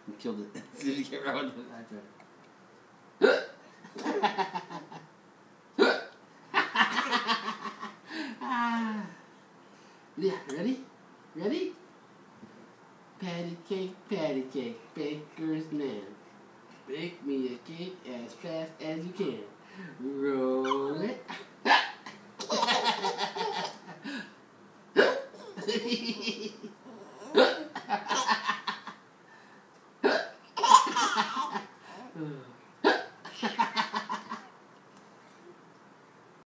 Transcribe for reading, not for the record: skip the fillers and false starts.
You killed it. Did you get rid of it? Yeah, ready? Ready? Patty cake, baker's man. Bake me a cake as fast as you can. Roll it.